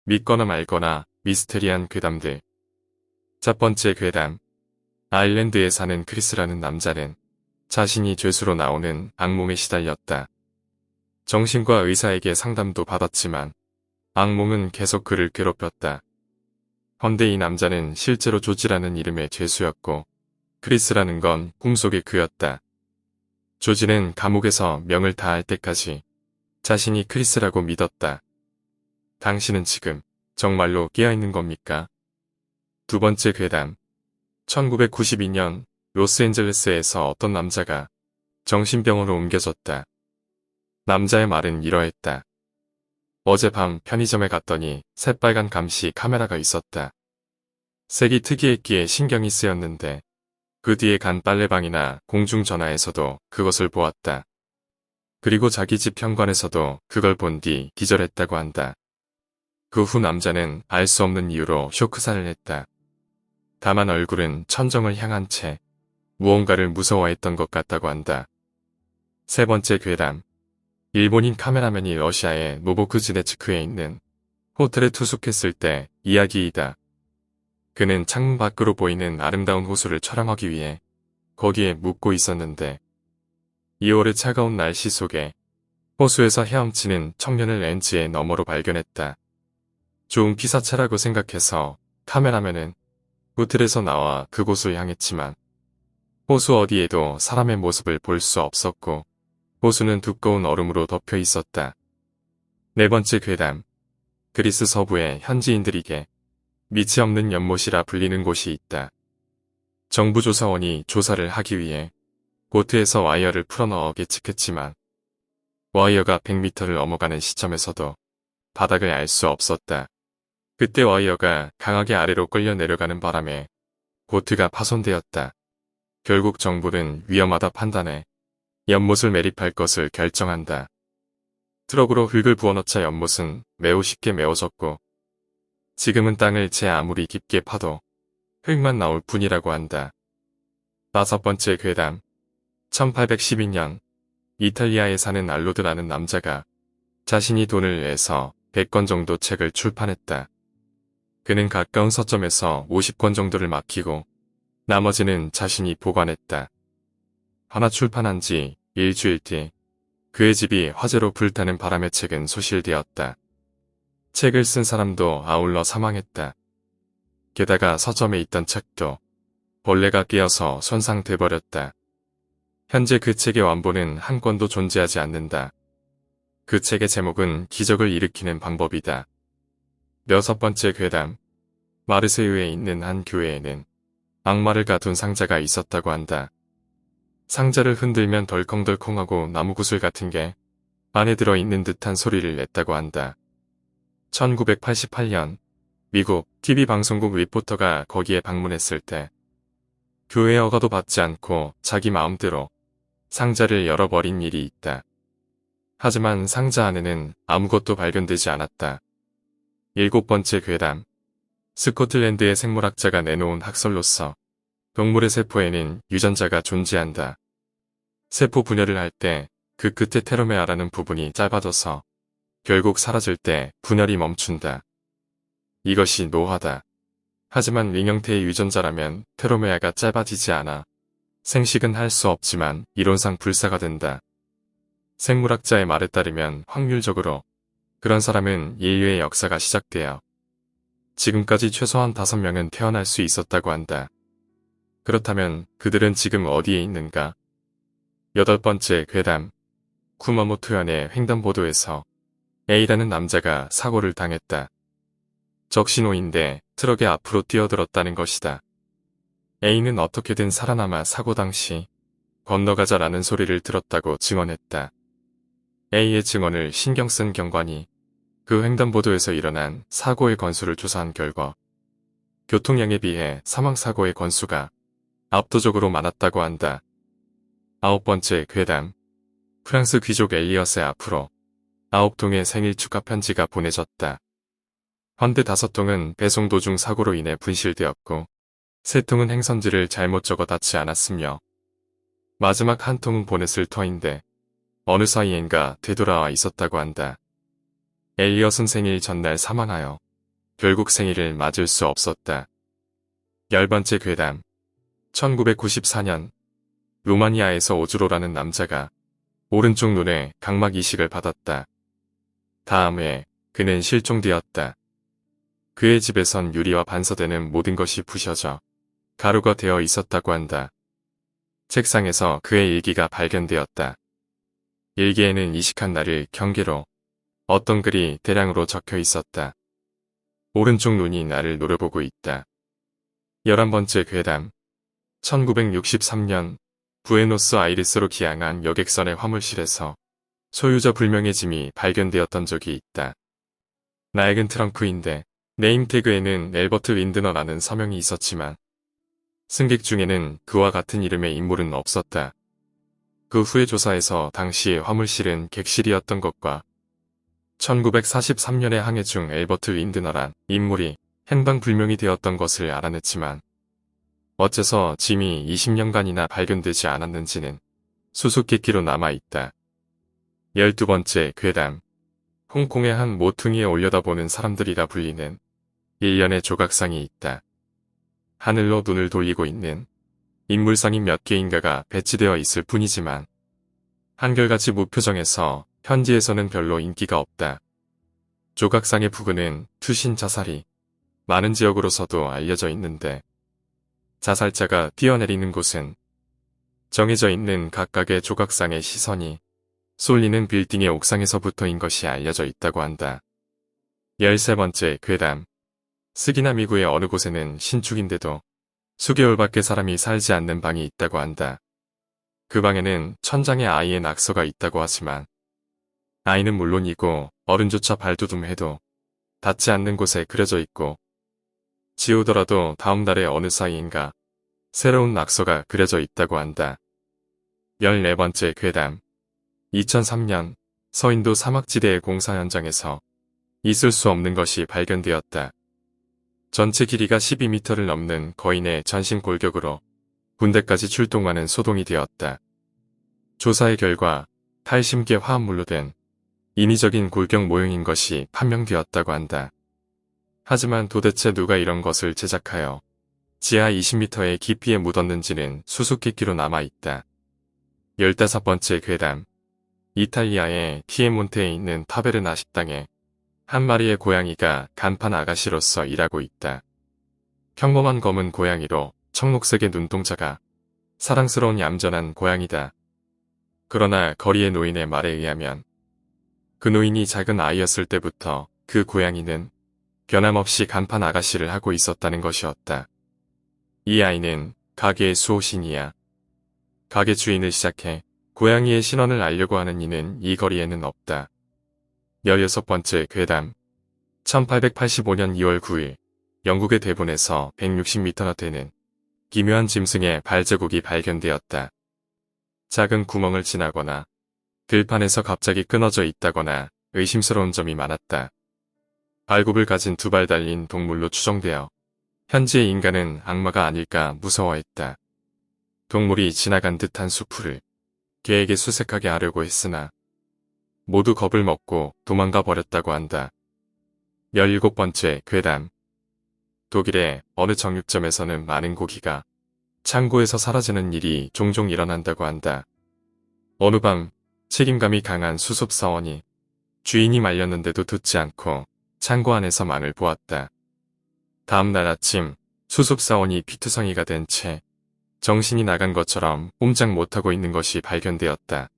믿거나 말거나 미스테리한 괴담들. 첫 번째 괴담. 아일랜드에 사는 크리스라는 남자는 자신이 죄수로 나오는 악몽에 시달렸다. 정신과 의사에게 상담도 받았지만 악몽은 계속 그를 괴롭혔다. 헌데 이 남자는 실제로 조지라는 이름의 죄수였고 크리스라는 건 꿈속의 그였다. 조지는 감옥에서 명을 다할 때까지 자신이 크리스라고 믿었다. 당신은 지금 정말로 깨어있는 겁니까? 두 번째 괴담. 1992년 로스앤젤레스에서 어떤 남자가 정신병원으로 옮겨졌다. 남자의 말은 이러했다. 어젯밤 편의점에 갔더니 새빨간 감시 카메라가 있었다. 색이 특이했기에 신경이 쓰였는데 그 뒤에 간 빨래방이나 공중전화에서도 그것을 보았다. 그리고 자기 집 현관에서도 그걸 본 뒤 기절했다고 한다. 그 후 남자는 알 수 없는 이유로 쇼크살을 했다. 다만 얼굴은 천정을 향한 채 무언가를 무서워했던 것 같다고 한다. 세 번째 괴담. 일본인 카메라맨이 러시아의 노보크즈네츠크에 있는 호텔에 투숙했을 때 이야기이다. 그는 창문 밖으로 보이는 아름다운 호수를 촬영하기 위해 거기에 묵고 있었는데 2월의 차가운 날씨 속에 호수에서 헤엄치는 청년을 렌즈의 너머로 발견했다. 좋은 기사차라고 생각해서 카메라맨은 호텔에서 나와 그곳을 향했지만 호수 어디에도 사람의 모습을 볼 수 없었고 호수는 두꺼운 얼음으로 덮여 있었다. 네 번째 괴담. 그리스 서부의 현지인들에게 밑이 없는 연못이라 불리는 곳이 있다. 정부 조사원이 조사를 하기 위해 보트에서 와이어를 풀어넣어 계측했지만 와이어가 100m를 넘어가는 시점에서도 바닥을 알 수 없었다. 그때 와이어가 강하게 아래로 끌려 내려가는 바람에 보트가 파손되었다. 결국 정부는 위험하다 판단해 연못을 매립할 것을 결정한다. 트럭으로 흙을 부어넣자 연못은 매우 쉽게 메워졌고 지금은 땅을 제 아무리 깊게 파도 흙만 나올 뿐이라고 한다. 다섯 번째 괴담. 1812년 이탈리아에 사는 알로드라는 남자가 자신이 돈을 내서 100권 정도 책을 출판했다. 그는 가까운 서점에서 50권 정도를 맡기고 나머지는 자신이 보관했다. 하나 출판한 지 일주일 뒤 그의 집이 화재로 불타는 바람에 책은 소실되었다. 책을 쓴 사람도 아울러 사망했다. 게다가 서점에 있던 책도 벌레가 끼어서 손상돼 버렸다. 현재 그 책의 완본은 한 권도 존재하지 않는다. 그 책의 제목은 기적을 일으키는 방법이다. 여섯 번째 괴담. 마르세유에 있는 한 교회에는 악마를 가둔 상자가 있었다고 한다. 상자를 흔들면 덜컹덜컹하고 나무구슬 같은 게 안에 들어있는 듯한 소리를 냈다고 한다. 1988년 미국 TV방송국 리포터가 거기에 방문했을 때 교회 허가도 받지 않고 자기 마음대로 상자를 열어버린 일이 있다. 하지만 상자 안에는 아무것도 발견되지 않았다. 일곱 번째 괴담. 스코틀랜드의 생물학자가 내놓은 학설로서 동물의 세포에는 유전자가 존재한다. 세포 분열을 할 때 그 끝에 테로메아라는 부분이 짧아져서 결국 사라질 때 분열이 멈춘다. 이것이 노화다. 하지만 링 형태의 유전자라면 테로메아가 짧아지지 않아 생식은 할 수 없지만 이론상 불사가 된다. 생물학자의 말에 따르면 확률적으로 그런 사람은 인류의 역사가 시작되어 지금까지 최소한 5명은 태어날 수 있었다고 한다. 그렇다면 그들은 지금 어디에 있는가? 여덟 번째 괴담. 쿠마모토현의 횡단보도에서 A라는 남자가 사고를 당했다. 적신호인데 트럭의 앞으로 뛰어들었다는 것이다. A는 어떻게든 살아남아 사고 당시 건너가자라는 소리를 들었다고 증언했다. A의 증언을 신경 쓴 경관이 그 횡단보도에서 일어난 사고의 건수를 조사한 결과 교통량에 비해 사망사고의 건수가 압도적으로 많았다고 한다. 아홉 번째 괴담. 프랑스 귀족 엘리엇의 앞으로 9통의 생일 축하 편지가 보내졌다. 헌데 5통은 배송 도중 사고로 인해 분실되었고 3통은 행선지를 잘못 적어 닿지 않았으며 마지막 한 통은 보냈을 터인데 어느 사이엔가 되돌아와 있었다고 한다. 엘리엇은 생일 전날 사망하여 결국 생일을 맞을 수 없었다. 10번째 괴담. 1994년 루마니아에서 오즈로라는 남자가 오른쪽 눈에 각막 이식을 받았다. 다음 해 그는 실종되었다. 그의 집에선 유리와 반사되는 모든 것이 부셔져 가루가 되어 있었다고 한다. 책상에서 그의 일기가 발견되었다. 일기에는 이식한 날을 경계로 어떤 글이 대량으로 적혀 있었다. 오른쪽 눈이 나를 노려보고 있다. 11번째 괴담. 1963년 부에노스아이레스로 기항한 여객선의 화물실에서 소유자 불명의 짐이 발견되었던 적이 있다. 낡은 트렁크인데 네임태그에는 엘버트 윈드너라는 서명이 있었지만 승객 중에는 그와 같은 이름의 인물은 없었다. 그 후에 조사에서 당시 화물실은 객실이었던 것과 1943년에 항해 중 엘버트 윈드너란 인물이 행방불명이 되었던 것을 알아냈지만 어째서 짐이 20년간이나 발견되지 않았는지는 수수께끼로 남아있다. 12번째 괴담. 홍콩의 한 모퉁이에 올려다보는 사람들이라 불리는 일련의 조각상이 있다. 하늘로 눈을 돌리고 있는 인물상이 몇 개인가가 배치되어 있을 뿐이지만 한결같이 무표정해서 현지에서는 별로 인기가 없다. 조각상의 부근은 투신 자살이 많은 지역으로서도 알려져 있는데 자살자가 뛰어내리는 곳은 정해져 있는 각각의 조각상의 시선이 쏠리는 빌딩의 옥상에서부터인 것이 알려져 있다고 한다. 13번째 괴담. 스기나 미구의 어느 곳에는 신축인데도 수개월밖에 사람이 살지 않는 방이 있다고 한다. 그 방에는 천장에 아이의 낙서가 있다고 하지만 아이는 물론이고 어른조차 발돋움해도 닿지 않는 곳에 그려져 있고 지우더라도 다음 달의 어느 사이인가 새로운 낙서가 그려져 있다고 한다. 14번째 괴담. 2003년 서인도 사막지대의 공사 현장에서 있을 수 없는 것이 발견되었다. 전체 길이가 12m를 넘는 거인의 전신 골격으로 군대까지 출동하는 소동이 되었다. 조사의 결과 탈심계 화합물로 된 인위적인 골격 모형인 것이 판명되었다고 한다. 하지만 도대체 누가 이런 것을 제작하여 지하 20m의 깊이에 묻었는지는 수수께끼로 남아있다. 15번째 괴담. 이탈리아의 피에몬테에 있는 타베르나 식당에 한 마리의 고양이가 간판 아가씨로서 일하고 있다. 평범한 검은 고양이로 청록색의 눈동자가 사랑스러운 얌전한 고양이다. 그러나 거리의 노인의 말에 의하면 그 노인이 작은 아이였을 때부터 그 고양이는 변함없이 간판 아가씨를 하고 있었다는 것이었다. 이 아이는 가게의 수호신이야. 가게 주인을 시작해 고양이의 신원을 알려고 하는 이는 이 거리에는 없다. 16번째 괴담. 1885년 2월 9일 영국의 대본에서 160m나 되는 기묘한 짐승의 발자국이 발견되었다. 작은 구멍을 지나거나 들판에서 갑자기 끊어져 있다거나 의심스러운 점이 많았다. 발굽을 가진 두 발 달린 동물로 추정되어 현지의 인간은 악마가 아닐까 무서워했다. 동물이 지나간 듯한 수풀을 개에게 수색하게 하려고 했으나 모두 겁을 먹고 도망가 버렸다고 한다. 17번째 괴담. 독일의 어느 정육점에서는 많은 고기가 창고에서 사라지는 일이 종종 일어난다고 한다. 어느 밤 책임감이 강한 수습사원이 주인이 말렸는데도 듣지 않고 창고 안에서 망을 보았다. 다음 날 아침 수습사원이 피투성이가 된 채 정신이 나간 것처럼 꼼짝 못하고 있는 것이 발견되었다.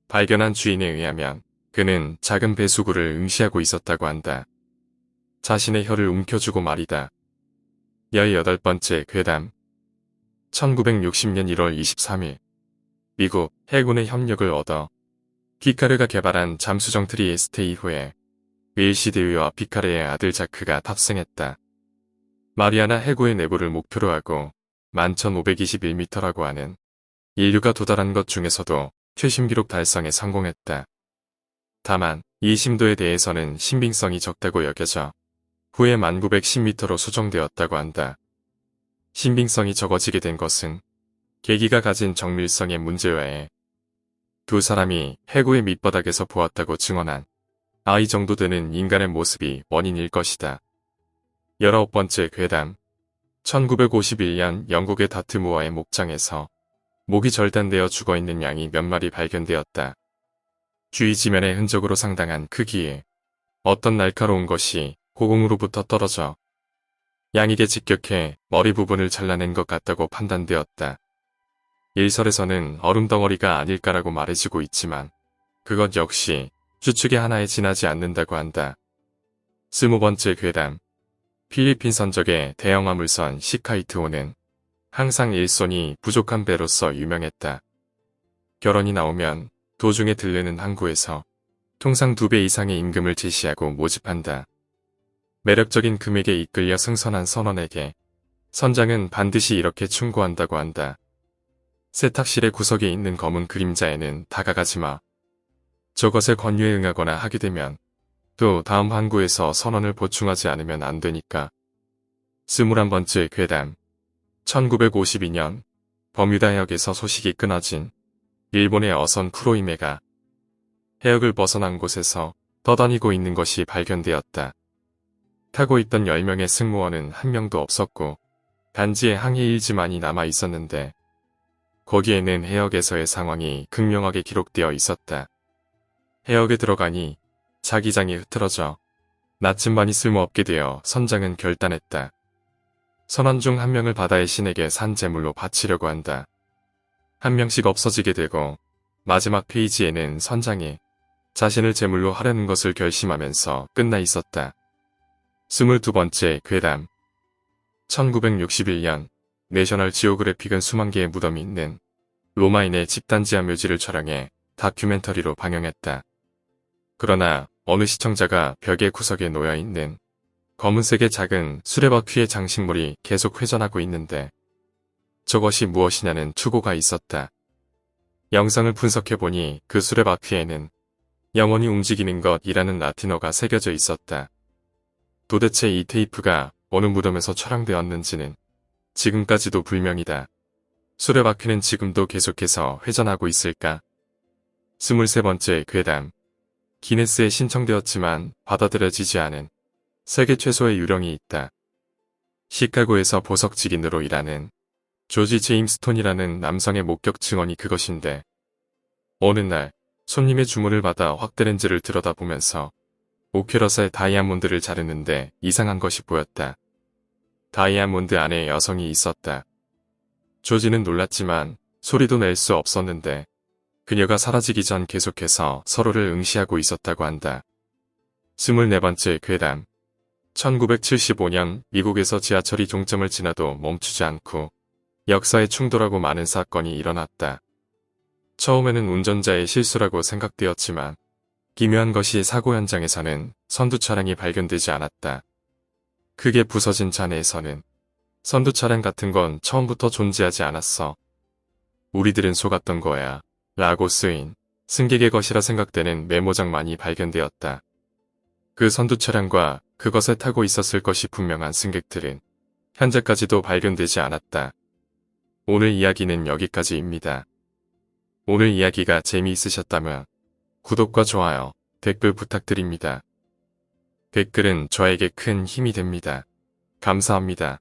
발견한 주인에 의하면 그는 작은 배수구를 응시하고 있었다고 한다. 자신의 혀를 움켜쥐고 말이다. 18번째 괴담. 1960년 1월 23일 미국 해군의 협력을 얻어 피카르가 개발한 잠수정 트리에스테 이후에 윌시드위와 피카르의 아들 자크가 탑승했다. 마리아나 해구의 내부를 목표로 하고 11,521m라고 하는 인류가 도달한 것 중에서도 최심 기록 달성에 성공했다. 다만 이 심도에 대해서는 신빙성이 적다고 여겨져 후에 1910m로 수정되었다고 한다. 신빙성이 적어지게 된 것은 계기가 가진 정밀성의 문제외에 두 사람이 해구의 밑바닥에서 보았다고 증언한 아이 정도 되는 인간의 모습이 원인일 것이다. 19번째 괴담. 1951년 영국의 다트무어의 목장에서 목이 절단되어 죽어있는 양이 몇 마리 발견되었다. 주위 지면의 흔적으로 상당한 크기에 어떤 날카로운 것이 고공으로부터 떨어져 양에게 직격해 머리 부분을 잘라낸 것 같다고 판단되었다. 일설에서는 얼음덩어리가 아닐까라고 말해지고 있지만 그것 역시 추측의 하나에 지나지 않는다고 한다. 20번째 괴담. 필리핀 선적의 대형 화물선 시카이트호는 항상 일손이 부족한 배로서 유명했다. 결혼이 나오면 도중에 들르는 항구에서 통상 2배 이상의 임금을 제시하고 모집한다. 매력적인 금액에 이끌려 승선한 선원에게 선장은 반드시 이렇게 충고한다고 한다. 세탁실의 구석에 있는 검은 그림자에는 다가가지 마. 저것의 권유에 응하거나 하게 되면 또 다음 항구에서 선원을 보충하지 않으면 안 되니까. 21번째 괴담. 1952년 버뮤다 해역에서 소식이 끊어진 일본의 어선 쿠로이메가 해역을 벗어난 곳에서 떠다니고 있는 것이 발견되었다. 타고 있던 10명의 승무원은 한 명도 없었고 단지에 항해 일지만이 남아 있었는데 거기에는 해역에서의 상황이 극명하게 기록되어 있었다. 해역에 들어가니 자기장이 흐트러져 나침반이 쓸모없게 되어 선장은 결단했다. 선원 중 한 명을 바다의 신에게 산 제물로 바치려고 한다. 한 명씩 없어지게 되고 마지막 페이지에는 선장이 자신을 제물로 하려는 것을 결심하면서 끝나 있었다. 22번째 괴담. 1961년 내셔널 지오그래픽은 수만 개의 무덤이 있는 로마인의 집단지하 묘지를 촬영해 다큐멘터리로 방영했다. 그러나 어느 시청자가 벽의 구석에 놓여있는 검은색의 작은 수레바퀴의 장식물이 계속 회전하고 있는데 저것이 무엇이냐는 투고가 있었다. 영상을 분석해보니 그 수레바퀴에는 영원히 움직이는 것이라는 라틴어가 새겨져 있었다. 도대체 이 테이프가 어느 무덤에서 촬영되었는지는 지금까지도 불명이다. 수레바퀴는 지금도 계속해서 회전하고 있을까? 23번째 괴담. 기네스에 신청되었지만 받아들여지지 않은 세계 최소의 유령이 있다. 시카고에서 보석 직인으로 일하는 조지 제임스 톤이라는 남성의 목격 증언이 그것인데 어느 날 손님의 주문을 받아 확대렌즈를 들여다보면서 오큐러스의 다이아몬드를 자르는데 이상한 것이 보였다. 다이아몬드 안에 여성이 있었다. 조지는 놀랐지만 소리도 낼 수 없었는데 그녀가 사라지기 전 계속해서 서로를 응시하고 있었다고 한다. 24번째 괴담. 1975년 미국에서 지하철이 종점을 지나도 멈추지 않고 역사에 충돌하고 많은 사건이 일어났다. 처음에는 운전자의 실수라고 생각되었지만 기묘한 것이 사고 현장에서는 선두 차량이 발견되지 않았다. 크게 부서진 잔해에서는 선두 차량 같은 건 처음부터 존재하지 않았어. 우리들은 속았던 거야. 라고 쓰인 승객의 것이라 생각되는 메모장만이 발견되었다. 그 선두 차량과 그것에 타고 있었을 것이 분명한 승객들은 현재까지도 발견되지 않았다. 오늘 이야기는 여기까지입니다. 오늘 이야기가 재미있으셨다면 구독과 좋아요, 댓글 부탁드립니다. 댓글은 저에게 큰 힘이 됩니다. 감사합니다.